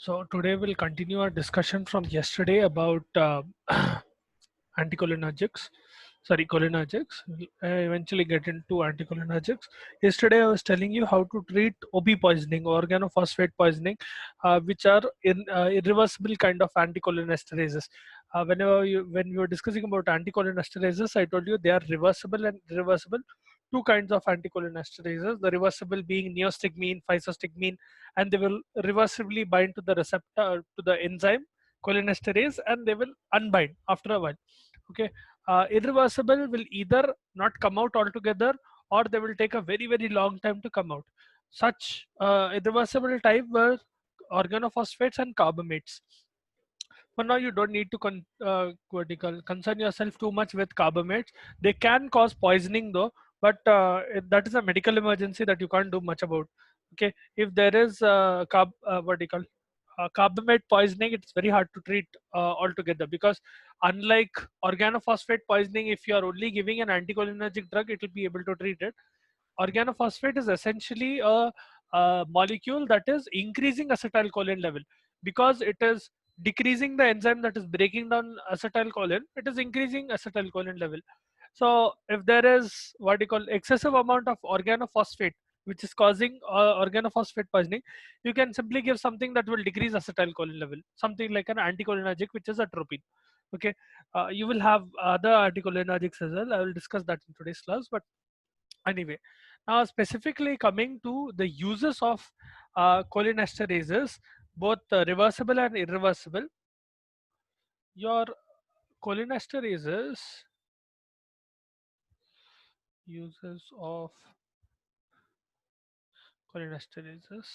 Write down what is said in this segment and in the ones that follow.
So today we'll continue our discussion from yesterday about anticholinergics. Sorry, cholinergics. We'll eventually get into anticholinergics. Yesterday I was telling you how to treat OP poisoning, organophosphate poisoning, which are irreversible kind of anticholinesterases. When we were discussing about anticholinesterases, I told you they are reversible and irreversible. Two kinds of anticholinesterases. The reversible being neostigmine, physostigmine, and they will reversibly bind to the receptor to the enzyme cholinesterase, and they will unbind after a while. Okay, irreversible will either not come out altogether, or they will take a very long time to come out. Such irreversible type were organophosphates and carbamates. For now, you don't need to concern yourself too much with carbamates. They can cause poisoning though, but that is a medical emergency that you can't do much about. Okay, if there is carbamate poisoning, it's very hard to treat altogether, because unlike organophosphate poisoning, if you are only giving an anticholinergic drug, it will be able to treat it. Organophosphate is essentially a molecule that is increasing acetylcholine level, because it is decreasing the enzyme that is breaking down acetylcholine. It is increasing acetylcholine level. So if there is what you call excessive amount of organophosphate which is causing organophosphate poisoning, you can simply give something that will decrease acetylcholine level, something like an anticholinergic, which is atropine. Okay, you will have other anticholinergics as well. I will discuss that in today's class. But anyway, now specifically coming to the uses of cholinesterases, both reversible and irreversible. Your cholinesterases, uses of cholinesterases.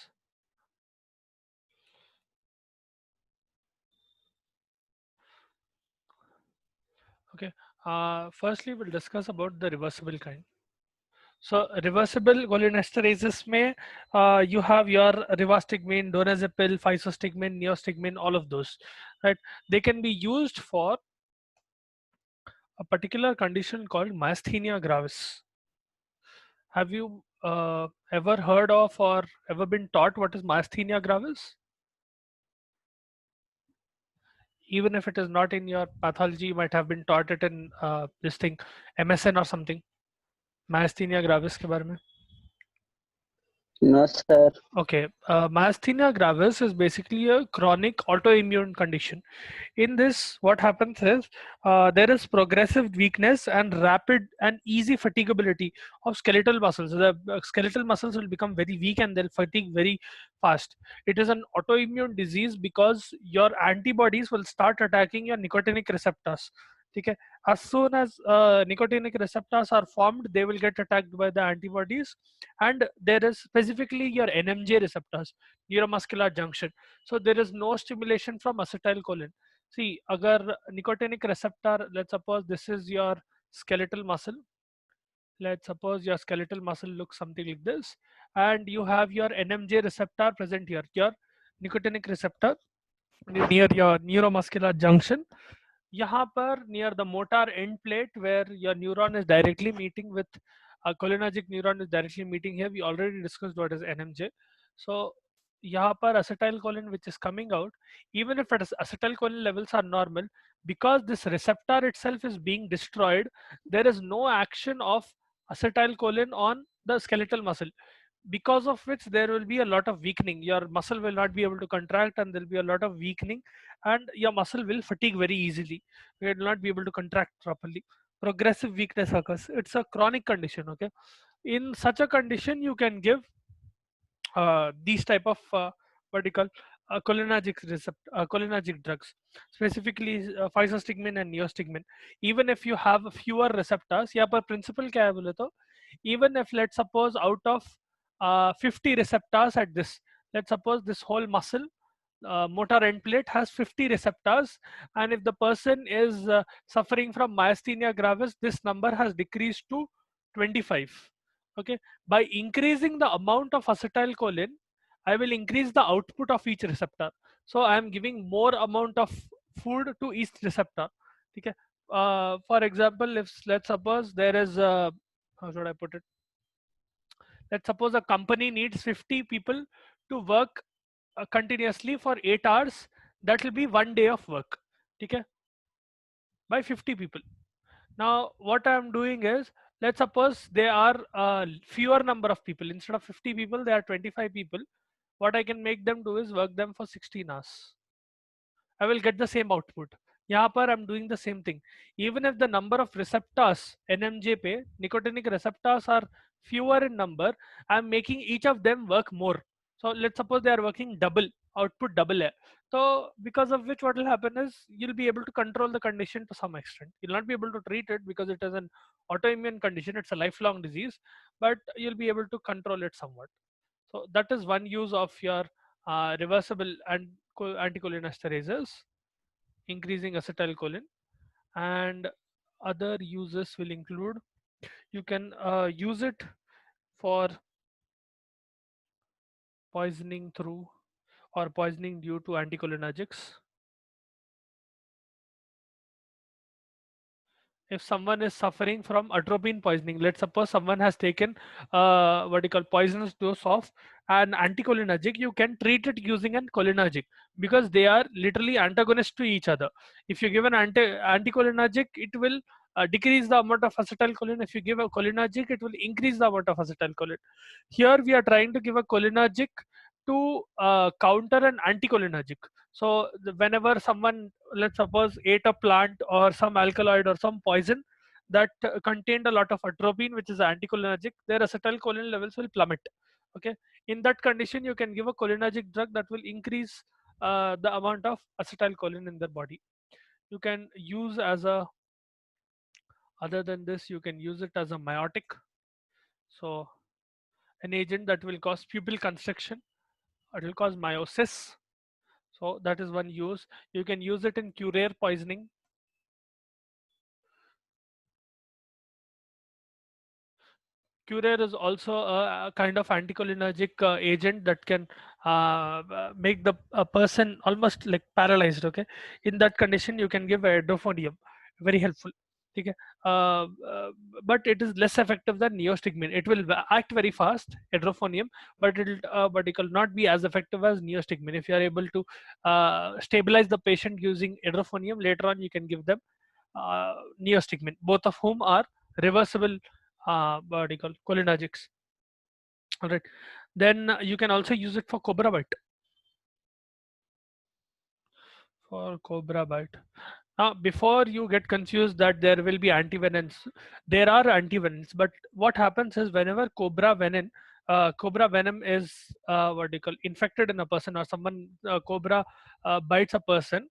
Okay, firstly we'll discuss about the reversible kind. So reversible cholinesterases may you have your rivastigmine, donazepam, physostigmine, neostigmine, all of those, right? They can be used for a particular condition called myasthenia gravis. Have you ever heard of or ever been taught what is myasthenia gravis? Even if it is not in your pathology, you might have been taught it in this thing, MSN or something. Myasthenia gravis के बारे में. No, sir. Okay, myasthenia gravis is basically a chronic autoimmune condition. In this, what happens is there is progressive weakness and rapid and easy fatigability of skeletal muscles. The skeletal muscles will become very weak and they'll fatigue very fast. It is an autoimmune disease because your antibodies will start attacking your nicotinic receptors. Okay. As soon as nicotinic receptors are formed, they will get attacked by the antibodies, and there is specifically your NMJ receptors, neuromuscular junction. So there is no stimulation from acetylcholine. See, agar nicotinic receptor, let's suppose this is your skeletal muscle. Let's suppose your skeletal muscle looks something like this, and you have your NMJ receptor present here, your nicotinic receptor near your neuromuscular junction. यहाँ पर near the motor end plate where your neuron is directly meeting with a cholinergic neuron is directly meeting here. We already discussed what is NMJ. So यहाँ पर acetylcholine which is coming out, even if acetylcholine levels are normal, because this receptor itself is being destroyed, there is no action of acetylcholine on the skeletal muscle, because of which there will be a lot of weakening. Your muscle will not be able to contract and there will be a lot of weakening, and your muscle will fatigue very easily. You will not be able to contract properly. Progressive weakness occurs. It's a chronic condition. Okay, in such a condition you can give these type of what do you call cholinergic drugs, specifically physostigmine and neostigmine. Even if you have fewer receptors, यहाँ पर principle क्या है बोले तो, even if let's suppose out of 50 receptors at this, let's suppose this whole muscle motor end plate has 50 receptors, and if the person is suffering from myasthenia gravis, this number has decreased to 25. Okay, by increasing the amount of acetylcholine, I will increase the output of each receptor. So I am giving more amount of food to each receptor. Okay, for example, if let's suppose there is how should I put it, let's suppose a company needs 50 people to work continuously for 8 hours, that will be 1 day of work. Okay, by 50 people. Now what I'm doing is, let's suppose there are fewer number of people. Instead of 50 people, there are 25 people. What I can make them do is work them for 16 hours. I will get the same output. यहाँ पर I'm doing the same thing. Even if the number of receptors NMJ पे nicotinic receptors are fewer in number, I'm making each of them work more. So let's suppose they are working double, output double है. So because of which what will happen is, you'll be able to control the condition to some extent. You'll not be able to treat it because it is an autoimmune condition. It's a lifelong disease, but you'll be able to control it somewhat. So that is one use of your reversible and anticholinesterases, increasing acetylcholine. And other uses will include, you can use it for poisoning through or poisoning due to anticholinergics. If someone is suffering from atropine poisoning, let's suppose someone has taken what you call poisonous dose of an anticholinergic, you can treat it using an cholinergic, because they are literally antagonists to each other. If you give an anticholinergic, it will decrease the amount of acetylcholine. If you give a cholinergic, it will increase the amount of acetylcholine. Here we are trying to give a cholinergic to counter an anticholinergic. So whenever someone, let's suppose, ate a plant or some alkaloid or some poison that contained a lot of atropine, which is anticholinergic, their acetylcholine levels will plummet. Okay, in that condition, you can give a cholinergic drug that will increase the amount of acetylcholine in their body. You can use as a, other than this, you can use it as a meiotic. So an agent that will cause pupil constriction, it will cause meiosis. So that is one use. You can use it in Curer poisoning. Curer is also a kind of anticholinergic agent that can make the a person almost like paralyzed. Okay, in that condition, you can give hydrophonium, very helpful. Okay, uh, uh, but it is less effective than neostigmine. It will act very fast, hydrophonium, but it will not be as effective as neostigmine. If you are able to stabilize the patient using hydrophonium, later on you can give them neostigmine, both of whom are reversible what do you call cholinergics. All right, then you can also use it for cobra bite. For cobra bite, now before you get confused that there will be antivenins, there are antivenins, but what happens is, whenever cobra venom is what do you call infected in a person, or someone cobra bites a person,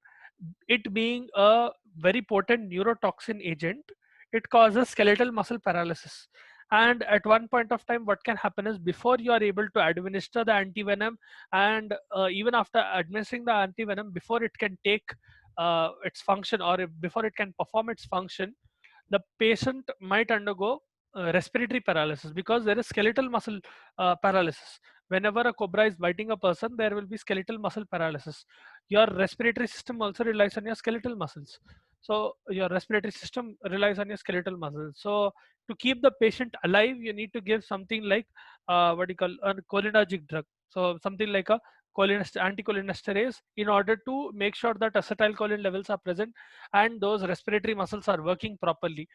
it being a very potent neurotoxin agent, it causes skeletal muscle paralysis. And at one point of time, what can happen is, before you are able to administer the antivenom, and even after administering the antivenom, before it can take its function, or before it can perform its function, the patient might undergo respiratory paralysis, because there is skeletal muscle paralysis. Whenever a cobra is biting a person, there will be skeletal muscle paralysis. Your respiratory system also relies on your skeletal muscles. So your respiratory system relies on your skeletal muscles. So to keep the patient alive, you need to give something like what you call a cholinergic drug. So something like a anticholinesterase, in order to make sure that acetylcholine levels are present and those respiratory muscles are working properly,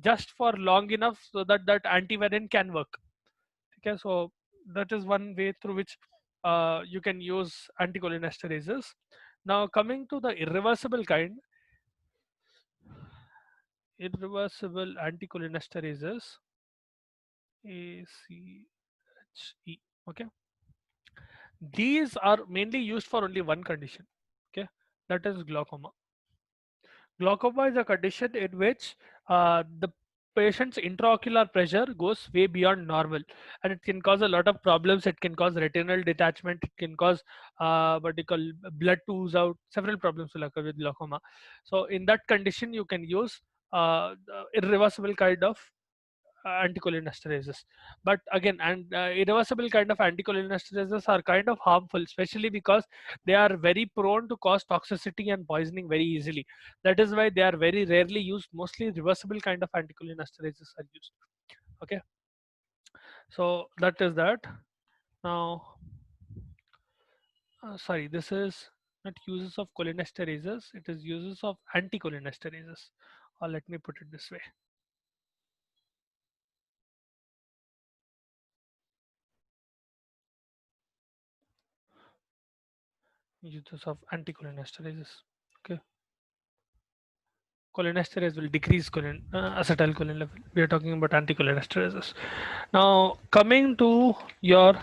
just for long enough so that that antivenin can work. Okay, so that is one way through which you can use anticholinesterases. Now coming to the irreversible kind, irreversible anticholinesterases, ACHE. Okay, these are mainly used for only one condition. Okay, that is glaucoma. Glaucoma is a condition in which the patient's intraocular pressure goes way beyond normal, and it can cause a lot of problems. It can cause retinal detachment. It can cause what they call blood to ooze out. Several problems will occur with glaucoma. So in that condition, you can use the irreversible kind of anticholinesterases. But again, and irreversible kind of anticholinesterases are kind of harmful, especially because they are very prone to cause toxicity and poisoning very easily. That is why they are very rarely used. Mostly reversible kind of anticholinesterases are used. Okay, so that is that. Now Sorry, this is not uses of cholinesterases, it is uses of anticholinesterases. Or let me put it this way. Uses of anticholinesterases. Okay. Cholinesterase will decrease acetylcholine level. We are talking about anticholinesterases. Now, coming to your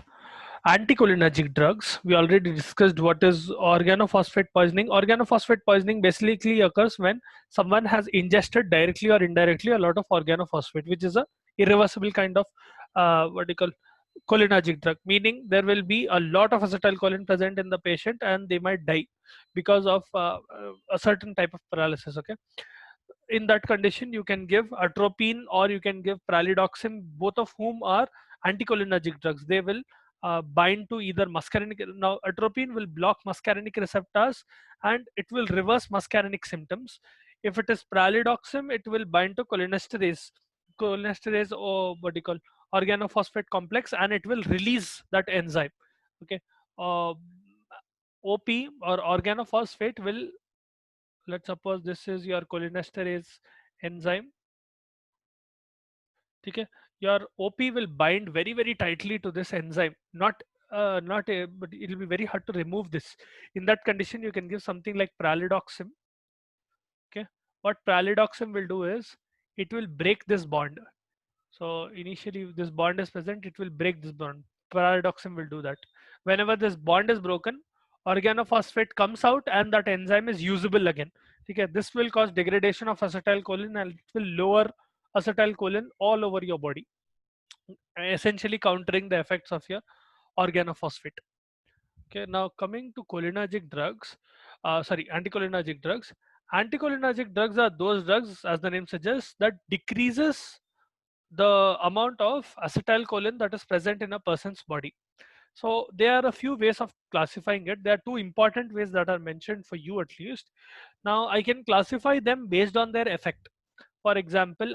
anticholinergic drugs, we already discussed what is organophosphate poisoning. Organophosphate poisoning basically occurs when someone has ingested directly or indirectly a lot of organophosphate, which is a irreversible kind of what do you call cholinergic drug, meaning there will be a lot of acetylcholine present in the patient and they might die because of a certain type of paralysis. Okay, in that condition you can give atropine or you can give pralidoxim, both of whom are anticholinergic drugs. They will bind to either muscarinic. Now atropine will block muscarinic receptors and it will reverse muscarinic symptoms. If it is pralidoxim, it will bind to cholinesterase, or what do you call, organophosphate complex, and it will release that enzyme. Okay, uh, op or organophosphate will, let's suppose this is your cholinesterase enzyme. Okay, your op will bind very very tightly to this enzyme, not a, but it will be very hard to remove this. In that condition you can give something like pralidoxim. Okay, what pralidoxim will do is it will break this bond. So initially if this bond is present, it will break this bond. Pralidoxim will do that. Whenever this bond is broken, organophosphate comes out and that enzyme is usable again. Okay, this will cause degradation of acetylcholine and it will lower acetylcholine all over your body, essentially countering the effects of your organophosphate. Okay, now coming to cholinergic drugs, sorry, anticholinergic drugs. Anticholinergic drugs are those drugs, as the name suggests, that decreases the amount of acetylcholine that is present in a person's body. So there are a few ways of classifying it. There are two important ways that are mentioned for you at least. Now I can classify them based on their effect. For example,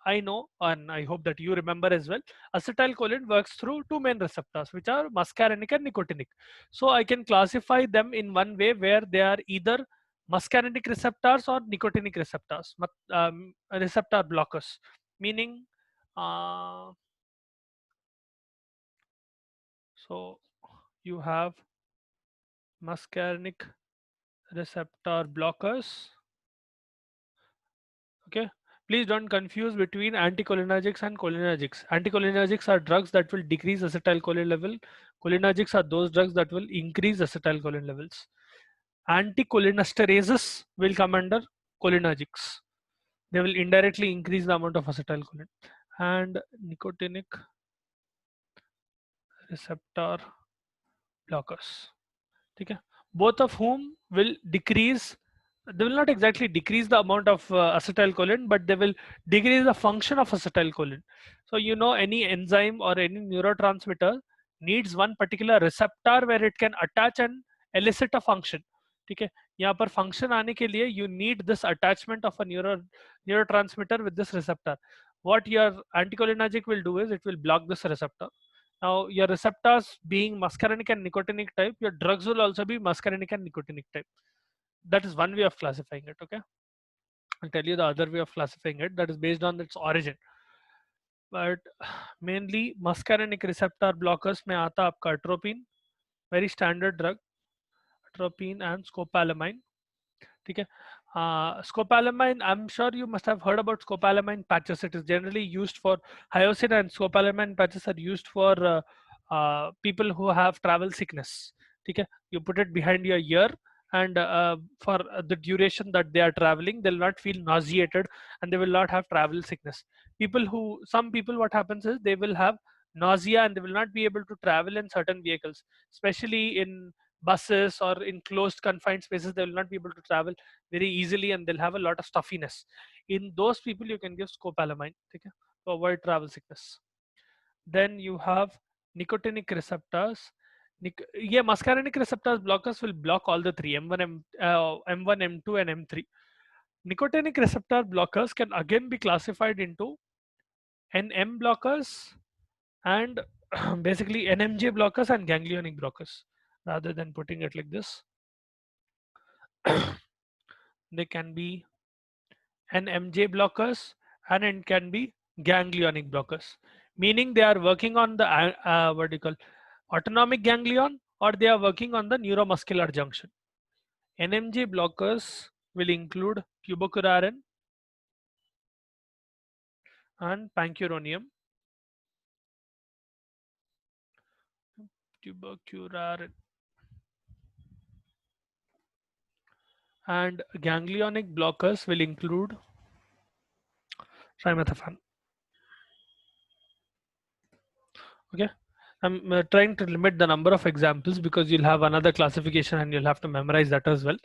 I know, and I hope that you remember as well, acetylcholine works through two main receptors, which are muscarinic and nicotinic. So I can classify them in one way where they are either muscarinic receptors or nicotinic receptors, receptor blockers, meaning, uh, so you have muscarinic receptor blockers. Okay, please don't confuse between anticholinergics and cholinergics. Anticholinergics are drugs that will decrease acetylcholine level. Cholinergics are those drugs that will increase acetylcholine levels. Anticholinesterases will come under cholinergics. They will indirectly increase the amount of acetylcholine. And nicotinic receptor blockers, okay, both of whom will decrease, they will not exactly decrease the amount of acetylcholine, but they will decrease the function of acetylcholine. So you know, any enzyme or any neurotransmitter needs one particular receptor where it can attach and elicit a function. ठीक है, यहाँ पर function आने के लिए you need this attachment of a neurotransmitter with this receptor. What your anticholinergic will do is it will block this receptor. Now, your receptors being muscarinic and nicotinic type, your drugs will also be muscarinic and nicotinic type. That is one way of classifying it. Okay, I'll tell you the other way of classifying it, that is based on its origin. But mainly muscarinic receptor blockers में आता आपका atropine, very standard drug, atropine and scopolamine. ठीक है, scopolamine, I'm sure you must have heard about scopolamine patches. It is generally used for hyoscine, and scopolamine patches are used for people who have travel sickness. ठीक है, you put it behind your ear, and for the duration that they are traveling, they'll not feel nauseated and they will not have travel sickness. Some people, what happens is they will have nausea and they will not be able to travel in certain vehicles, especially in buses or in closed confined spaces. They will not be able to travel very easily and they'll have a lot of stuffiness. In those people you can give scopolamine, okay, to avoid travel sickness. Then you have nicotinic receptors. Yeah, muscarinic receptors blockers will block all the three, M1, M1, M2 and M3. Nicotinic receptor blockers can again be classified into NM blockers and basically NMJ blockers and ganglionic blockers. rather than putting it like this. They can be NMJ blockers and it can be ganglionic blockers, meaning they are working on the what do you call autonomic ganglion, or they are working on the neuromuscular junction. NMJ blockers will include tubocurarine and pancuronium. Tubocurarine and ganglionic blockers will include trimethophan. Okay, I'm trying to limit the number of examples because you'll have another classification and you'll have to memorize that as well.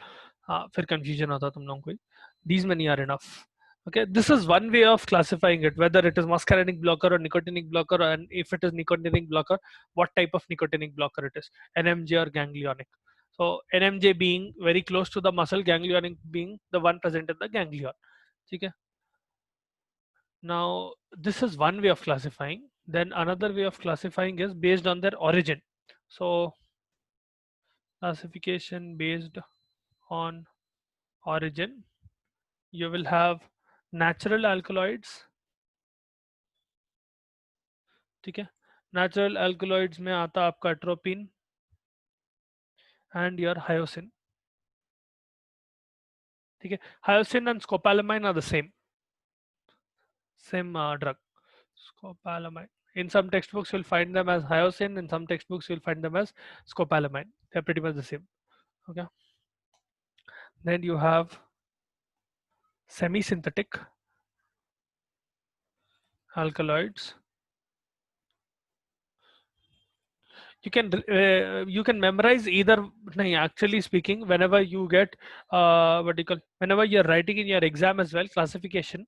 फिर confusion होता तुम लोगों को. These many are enough. Okay, this is one way of classifying it, whether it is muscarinic blocker or nicotinic blocker, and if it is nicotinic blocker, what type of nicotinic blocker it is, NMJ or ganglionic. So NMJ being very close to the muscle, ganglionic being the one present in the ganglion. Okay. Now this is one way of classifying. Then another way of classifying is based on their origin. So classification based on origin, you will have natural alkaloids. ठीक है, natural alkaloids में आता आपका atropine and your hyoscine. ठीक है, hyoscine and scopolamine are the same drug. Scopolamine. In some textbooks you'll find them as hyoscine, in some textbooks you'll find them as scopolamine. They're pretty much the same. Okay. Then you have semi-synthetic alkaloids. You can memorize either. nahi, actually speaking, whenever you get what do you call, whenever you're writing in your exam as well, classification,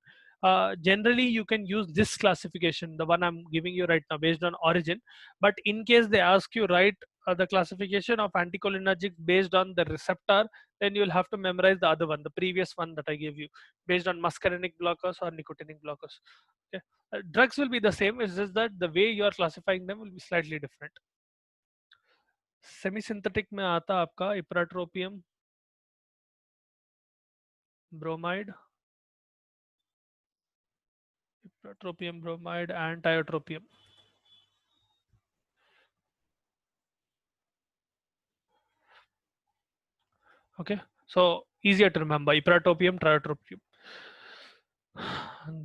generally you can use this classification, the one I'm giving you right now, based on origin. But in case they ask you write the classification of anticholinergics based on the receptor, then you'll have to memorize the other one, the previous one that I gave you, based on muscarinic blockers or nicotinic blockers. Okay, drugs will be the same, it's just that the way you are classifying them will be slightly different. Semi synthetic में आता आपका ipratropium bromide, and tiotropium. Okay, so easier to remember, ipratropium, triotropium.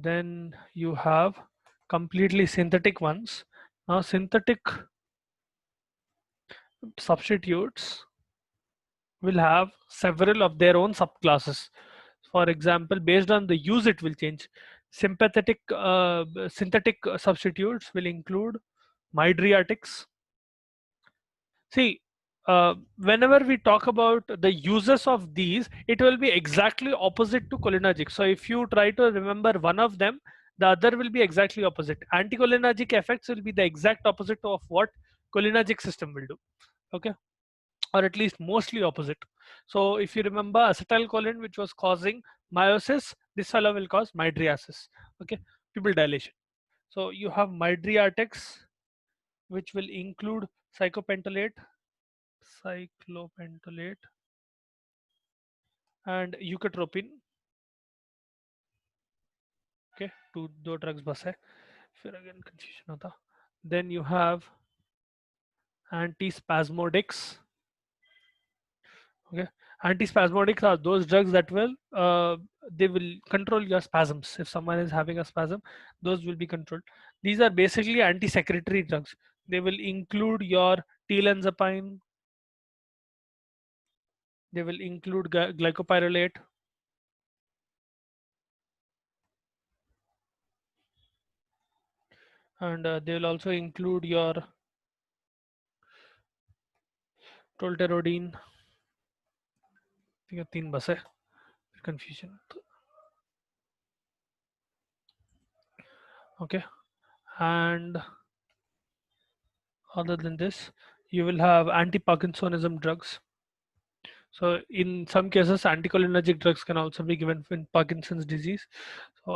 Then you have completely synthetic ones. Now synthetic substitutes will have several of their own subclasses. For example, based on the use it will change. Synthetic substitutes will include mydriatics. See, whenever we talk about the uses of these, it will be exactly opposite to cholinergic. So if you try to remember one of them, the other will be exactly opposite. Anticholinergic effects will be the exact opposite of what cholinergic system will do. Okay, or at least mostly opposite. So if you remember acetylcholine, which was causing meiosis, this fellow will cause mydriasis. Okay, pupil dilation. So you have mydriatics, which will include cyclopentolate and eucatropine. Okay, दो drugs बस है, फिर again confusion होता. Then you have antispasmodics. Okay, antispasmodics are those drugs that will they will control your spasms. If someone is having a spasm, those will be controlled. These are basically anti-secretory drugs. They will include your tilenzapine. They will include glycopyrrolate. And they will also include your tolterodine. ठीक है, 3 बस है, confusion. Okay, and other than this, you will have anti-Parkinsonism drugs. So in some cases, anticholinergic drugs can also be given in Parkinson's disease. So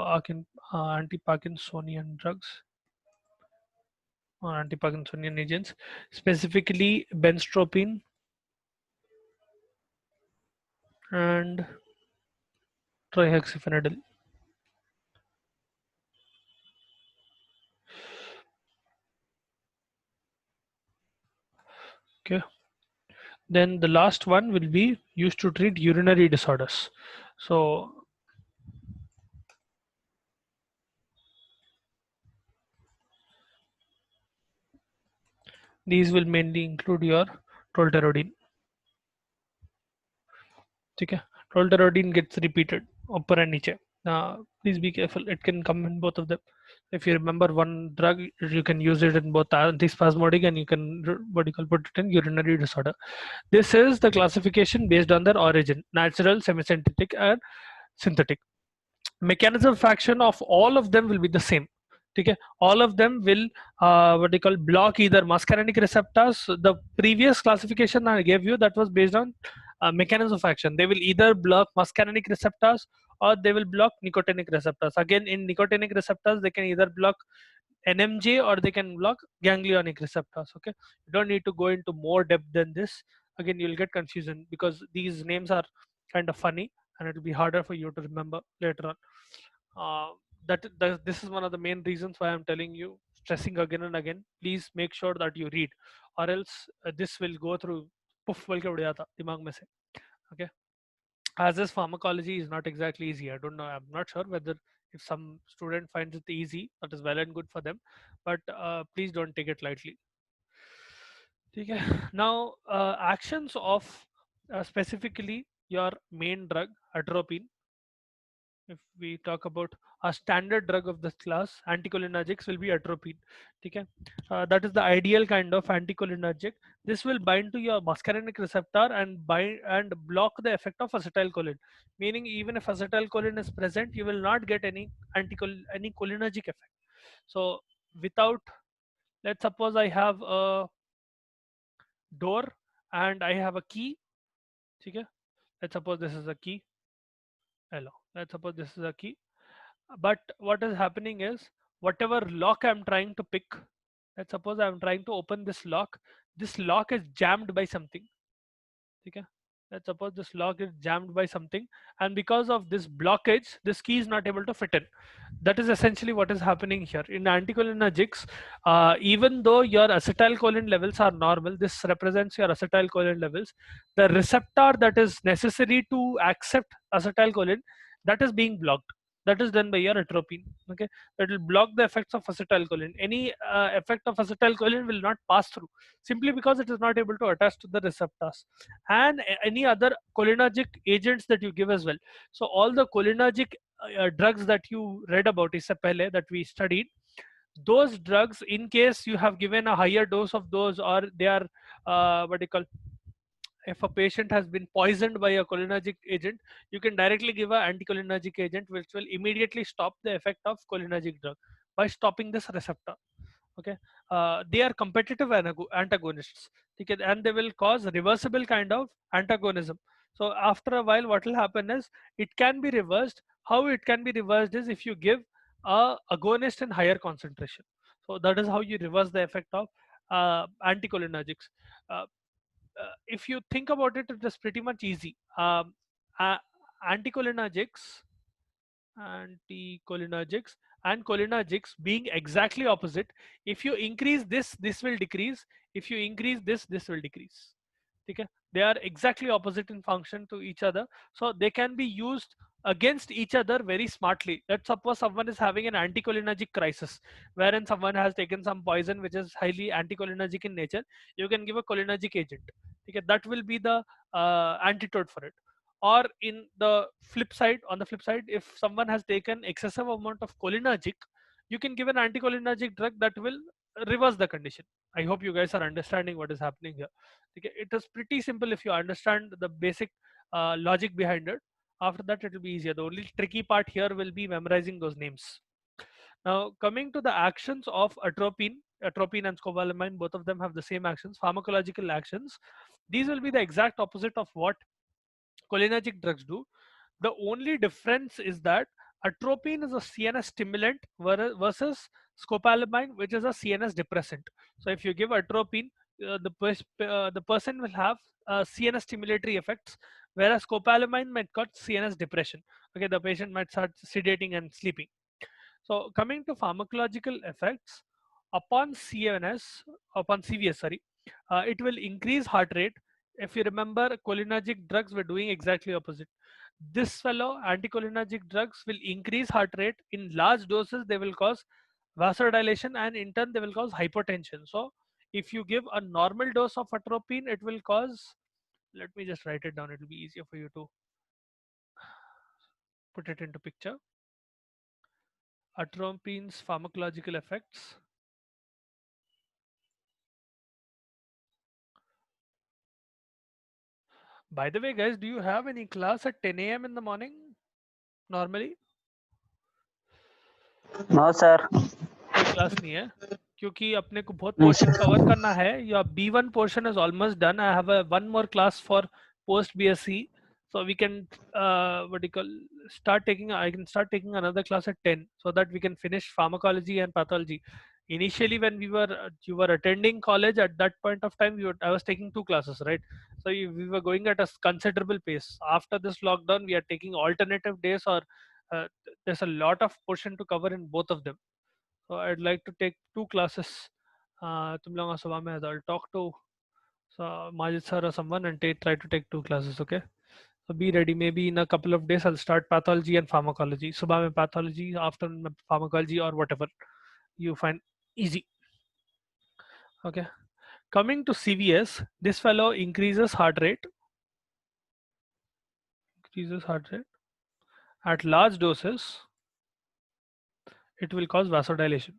anti-Parkinsonian drugs or anti-Parkinsonian agents, specifically benztropine and trihexyphenidyl. Okay. Then the last one will be used to treat urinary disorders. So these will mainly include your tolterodine. Okay. Tolterodine gets repeated upper and niche. Please be careful. It can come in both of them. If you remember one drug, you can use it in both antispasmodic and you can what you call put it in urinary disorder. This is the classification based on their origin: natural, semi-synthetic, and synthetic. Mechanism of action of all of them will be the same. Okay, all of them will what they call block either muscarinic receptors. The previous classification I gave you, that was based on mechanism of action. They will either block muscarinic receptors or they will block nicotinic receptors. Again, in nicotinic receptors they can either block NMJ or they can block ganglionic receptors. Okay, you don't need to go into more depth than this. Again, you'll get confusion because these names are kind of funny and it will be harder for you to remember later on. uh, this is one of the main reasons why I'm telling you, stressing again and again, please make sure that you read, or else this will go through puff बोल के उड़ जाता दिमाग में से. Okay, as this pharmacology is not exactly easy, I don't know, I'm not sure whether if some student finds it easy, that is well and good for them, but please don't take it lightly. Okay. Now actions of specifically your main drug atropine. If we talk about a standard drug of this class, anticholinergics will be atropine. Okay, that is the ideal kind of anticholinergic. This will bind to your muscarinic receptor and bind and block the effect of acetylcholine. Meaning, even if acetylcholine is present, you will not get any cholinergic effect. So, without, let's suppose I have a door and I have a key. Okay, let's suppose this is a key. Hello. Let's suppose this is a key. But what is happening is, whatever lock I'm trying to pick, let's suppose I'm trying to open this lock is jammed by something. Okay, let's suppose this lock is jammed by something, and because of this blockage this key is not able to fit in. That is essentially what is happening here in anticholinergics. Even though your acetylcholine levels are normal, this represents your acetylcholine levels. The receptor that is necessary to accept acetylcholine, that is being blocked. That is done by your atropine. Okay, that will block the effects of acetylcholine. Any effect of acetylcholine will not pass through, simply because it is not able to attach to the receptors, and any other cholinergic agents that you give as well. So all the cholinergic drugs that you read about is pehle that we studied, those drugs, in case you have given a higher dose of those, or they are what do you call, if a patient has been poisoned by a cholinergic agent, you can directly give an anticholinergic agent which will immediately stop the effect of cholinergic drug by stopping this receptor. Okay, they are competitive antagonists. Okay, and they will cause reversible kind of antagonism. So after a while what will happen is it can be reversed. How it can be reversed is if you give a agonist in higher concentration. So that is how you reverse the effect of anticholinergics. uh, if you think about it, it is pretty much easy. A- anticholinergics anticholinergics and cholinergics being exactly opposite. If you increase this will decrease. If you increase this will decrease. Okay, they are exactly opposite in function to each other, so they can be used against each other very smartly. Let's suppose someone is having an anticholinergic crisis, wherein someone has taken some poison which is highly anticholinergic in nature. You can give a cholinergic agent. Okay, that will be the antidote for it. Or in the flip side, on the flip side, if someone has taken excessive amount of cholinergic, you can give an anticholinergic drug that will reverse the condition. I hope you guys are understanding what is happening here. Okay, it is pretty simple if you understand the basic logic behind it. After that it will be easier. The only tricky part here will be memorizing those names. Now coming to the actions of atropine and scopolamine, both of them have the same actions, pharmacological actions. These will be the exact opposite of what cholinergic drugs do. The only difference is that atropine is a CNS stimulant versus scopolamine, which is a CNS depressant. So if you give atropine, the person will have CNS stimulatory effects, whereas copalamin might cause CNS depression. Okay, the patient might start sedating and sleeping. So coming to pharmacological effects, upon CNS, upon CVS, sorry, it will increase heart rate. If you remember, cholinergic drugs were doing exactly opposite. This fellow, anticholinergic drugs will increase heart rate in large doses. They will cause vasodilation, and in turn they will cause hypotension. So if you give a normal dose of atropine, it will cause, let me just write it down, it will be easier for you to put it into picture. Atropine's pharmacological effects. By the way, guys, do you have any class at 10 a.m. in the morning normally? No, sir. कोई class नहीं है क्योंकि अपने को बहुत portion cover करना है. Your B1 portion is almost done. I have a one more class for post BSc, so we can what do you call, start taking, I can start taking another class at 10 so that we can finish pharmacology and pathology. Initially when we were you were attending college, at that point of time I was taking two classes, right? So we were going at a considerable pace. After this lockdown we are taking alternative days, or there's a lot of portion to cover in both of them. So I'd like to take two classes. तुम लोग सुबह में, I'll talk to Majid sir or someone and try to take two classes, okay? So be ready. Maybe in a couple of days I'll start pathology and pharmacology. Subah mein pathology, afternoon mein pharmacology, or whatever you find easy. Okay. Coming to CVS, this fellow increases heart rate. Increases heart rate at large doses. It will cause vasodilation.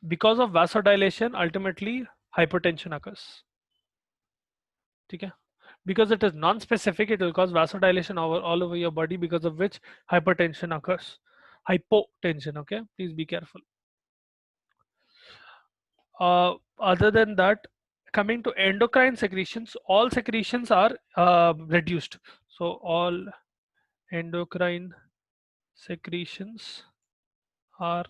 Because of vasodilation, ultimately hypertension occurs. Okay. Because it is non-specific, it will cause vasodilation all over your body, because of which hypertension occurs. Hypotension, okay? Please be careful. Other than that, coming to endocrine secretions, all secretions are reduced. So all endocrine secretions are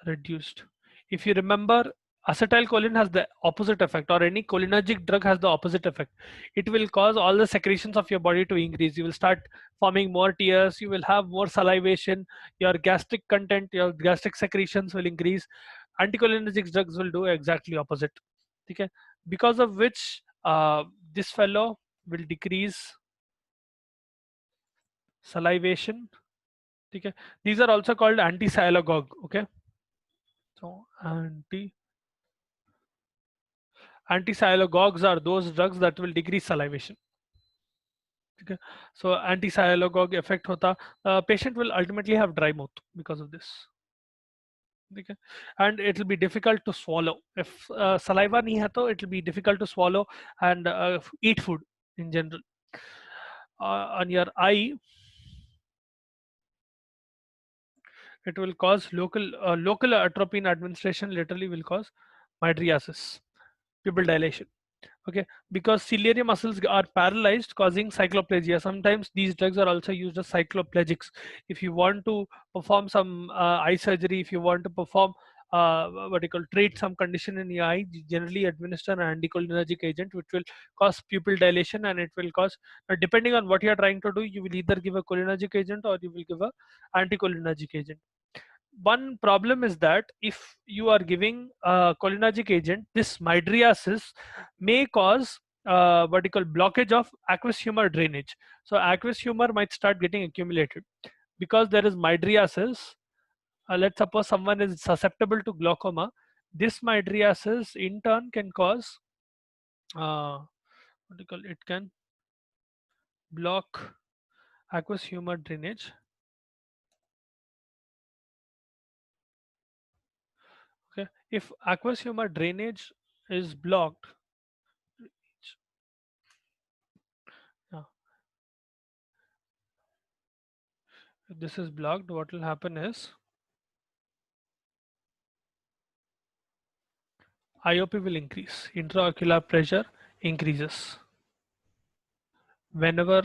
reduced. If you remember, acetylcholine has the opposite effect, or any cholinergic drug has the opposite effect. It will cause all the secretions of your body to increase. You will start forming more tears, you will have more salivation, your gastric content, your gastric secretions will increase. Anticholinergic drugs will do exactly opposite. Okay, because of which this fellow will decrease salivation. Okay, these are also called anti-sialagogue. Okay, so anti-sialagogues are those drugs that will decrease salivation. Okay, so anti-sialagogue effect hota, patient will ultimately have dry mouth because of this. Okay, and it will be difficult to swallow. If saliva nahi hai to it will be difficult to swallow and eat food in general. On your eye, it will cause local atropine administration literally will cause mydriasis, pupil dilation. Okay, because ciliary muscles are paralyzed, causing cycloplegia. Sometimes these drugs are also used as cycloplegics. If you want to perform some eye surgery, if you want to perform what you call treat some condition in your eye, you generally administer an anticholinergic agent which will cause pupil dilation, and it will cause, depending on what you are trying to do, you will either give a cholinergic agent or you will give a anticholinergic agent. One problem is that if you are giving a cholinergic agent, this mydriasis may cause what you call blockage of aqueous humor drainage. So aqueous humor might start getting accumulated. Because there is mydriasis, let's suppose someone is susceptible to glaucoma, this mydriasis in turn can cause what do you call, it can block aqueous humor drainage. Okay, if aqueous humor drainage is blocked, yeah, if this is blocked, what will happen is IOP will increase, intraocular pressure increases. Whenever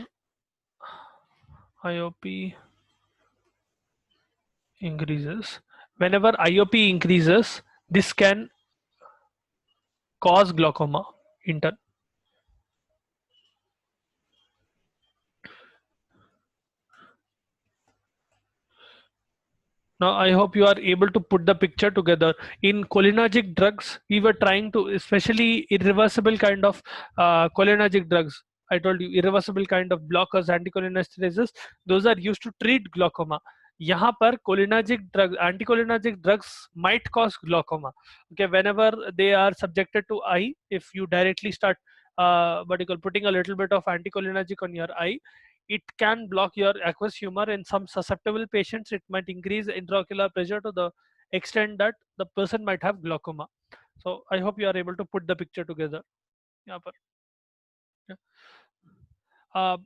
IOP increases, this can cause glaucoma in turn. Now, I hope you are able to put the picture together. In cholinergic drugs, we were trying to, especially irreversible kind of cholinergic drugs. I told you, irreversible kind of blockers, anticholinergics, those are used to treat glaucoma. यहाँ पर cholinergic drug, anticholinergic drugs might cause glaucoma. Okay, whenever they are subjected to eye, if you directly start, what you call, putting a little bit of anticholinergic on your eye, it can block your aqueous humor. In some susceptible patients, it might increase intraocular pressure to the extent that the person might have glaucoma. So I hope you are able to put the picture together. Yeah, yeah. Uh,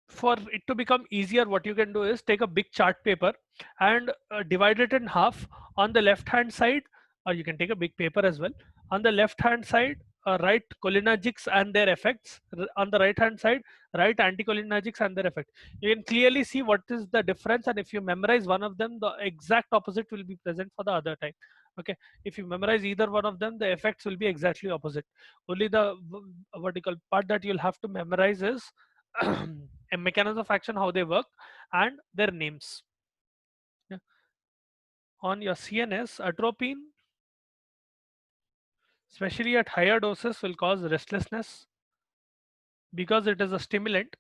for it to become easier, what you can do is take a big chart paper and divide it in half. On the left hand side, or you can take a big paper as well. On the left hand side, write cholinergics and their effects. On the right hand side, write anticholinergics and their effect. You can clearly see what is the difference, and if you memorize one of them, the exact opposite will be present for the other time. Okay, if you memorize either one of them, the effects will be exactly opposite. Only the vertical part that you'll have to memorize is a mechanism of action, how they work, and their names. Yeah. On your CNS, atropine, especially at higher doses, will cause restlessness because it is a stimulant.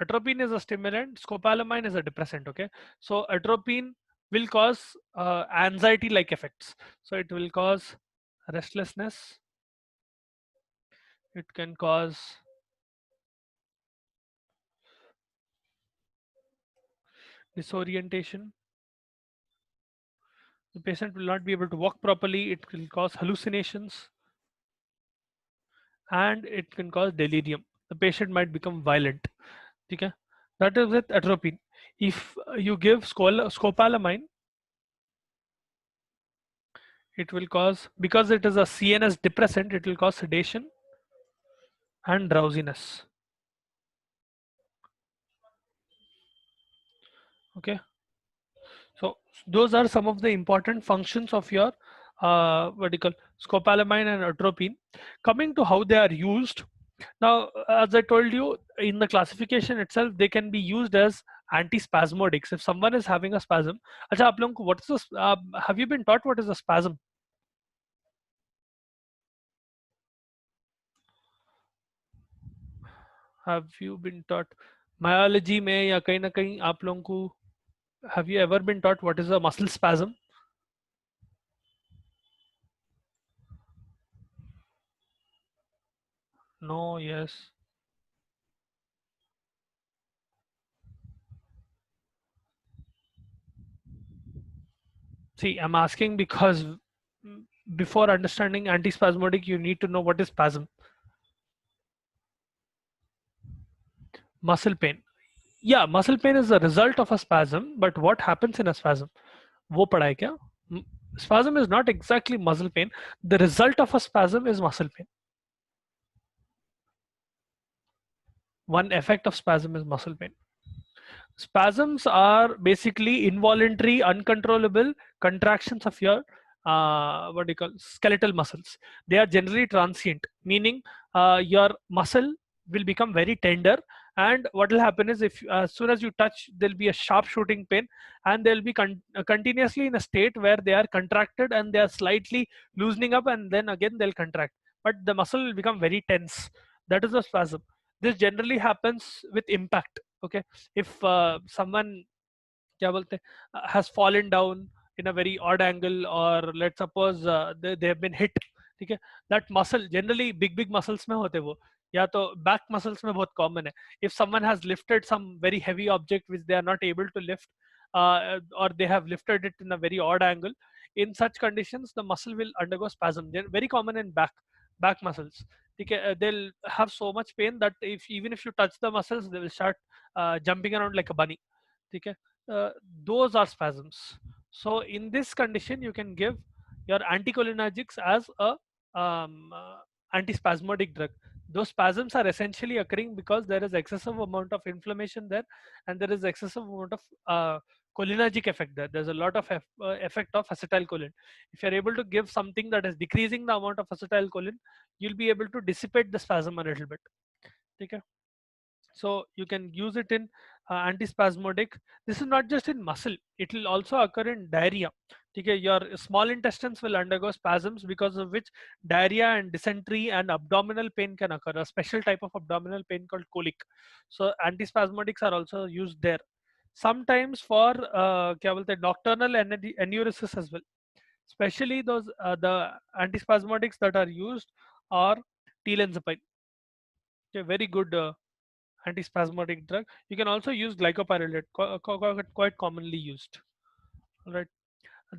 Atropine is a stimulant, scopolamine is a depressant. Okay, so atropine will cause anxiety like effects. So it will cause restlessness, it can cause disorientation, the patient will not be able to walk properly, it will cause hallucinations, and it can cause delirium. The patient might become violent. Okay, that is with atropine. If you give scopolamine, it will cause, because it is a CNS depressant, it will cause sedation and drowsiness. Okay, so those are some of the important functions of your what do you call, scopolamine and atropine. Coming to how they are used, now as I told you in the classification itself, they can be used as antispasmodics if someone is having a spasm. Acha, आप लोगों को what is this, have you been taught what is a spasm? Have you been taught myology में या कहीं ना कहीं आप लोगों को, have you ever been taught what is a muscle spasm? No. Yes. See, I'm asking because before understanding antispasmodic, you need to know what is spasm. Muscle pain. Yeah, muscle pain is the result of a spasm, but what happens in a spasm? वो पढ़ा है क्या? Spasm is not exactly muscle pain. The result of a spasm is muscle pain. One effect of spasm is muscle pain. Spasms are basically involuntary, uncontrollable contractions of your what do you call, skeletal muscles. They are generally transient, meaning your muscle will become very tender, and what will happen is, if as soon as you touch, there'll be a sharp shooting pain, and they'll be continuously in a state where they are contracted and they are slightly loosening up, and then again they'll contract, but the muscle will become very tense. That is a spasm. This generally happens with impact. Okay, if someone क्या बोलते has fallen down in a very odd angle, or let's suppose they have been hit, ठीक है, that muscle generally big muscles में होते वो, या तो back muscles में बहुत common है. If someone has lifted some very heavy object which they are not able to lift, or they have lifted it in a very odd angle, in such conditions the muscle will undergo spasm. They're very common in back muscles. Okay, they'll have so much pain that if even if you touch the muscles, they will start jumping around like a bunny. Okay, those are spasms. So in this condition, you can give your anticholinergics as a antispasmodic drug. Those spasms are essentially occurring because there is excessive amount of inflammation there, and there is excessive amount of cholinergic effect there. There's a lot of effect of acetylcholine. If you're able to give something that is decreasing the amount of acetylcholine, you'll be able to dissipate the spasm a little bit. Okay. So you can use it in antispasmodic. This is not just in muscle, it will also occur in diarrhea. Okay, your small intestines will undergo spasms, because of which diarrhea and dysentery and abdominal pain can occur, a special type of abdominal pain called colic. So antispasmodics are also used there, sometimes for क्या बोलते हैं, nocturnal enuresis as well. Especially those the antispasmodics that are used are telenzophine, a very good antispasmodic drug. You can also use glycopyrrolate, quite commonly used. Right.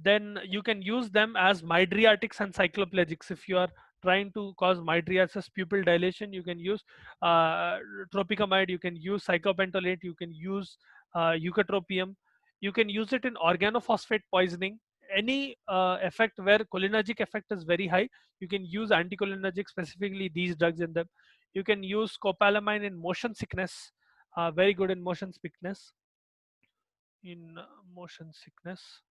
Then you can use them as mydriatics and cycloplegics. If you are trying to cause mydriasis, pupil dilation, you can use uh, tropicamide, you can use cyclopentolate, you can use eucatropium. You can use it in organophosphate poisoning. Any effect where cholinergic effect is very high, you can use anticholinergic, specifically these drugs in them. You can use scopolamine in motion sickness, very good in motion sickness. In motion sickness,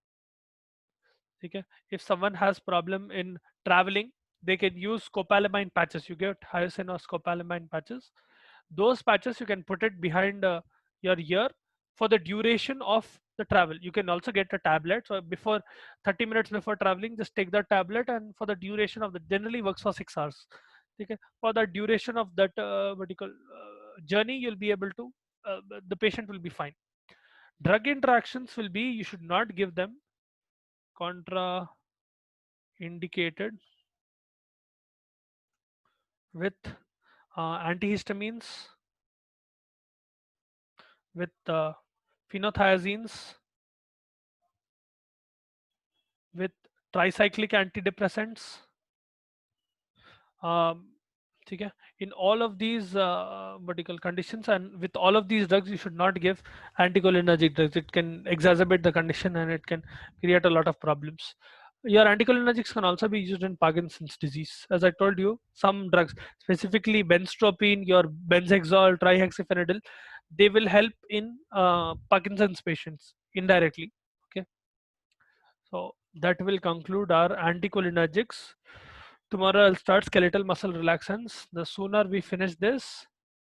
okay. If someone has problem in traveling, they can use scopolamine patches. You get hyoscine or scopolamine patches. Those patches you can put it behind your ear for the duration of the travel. You can also get a tablet. So before 30 minutes before traveling, just take the tablet, and for the duration of the, generally works for 6 hours. Okay. For the duration of that particular journey, you'll be able to the patient will be fine. Drug interactions will be, you should not give them contra indicated with antihistamines, with phenothiazines, with tricyclic antidepressants. Um, okay. In all of these medical conditions, and with all of these drugs, you should not give anticholinergic drugs. It can exacerbate the condition and it can create a lot of problems. Your anticholinergics can also be used in Parkinson's disease. As I told you, some drugs, specifically benztropine, your benzhexol, trihexyphenidyl, they will help in Parkinson's patients indirectly. Okay, so that will conclude our anticholinergics. Tomorrow I'll start skeletal muscle relaxants. The sooner we finish this,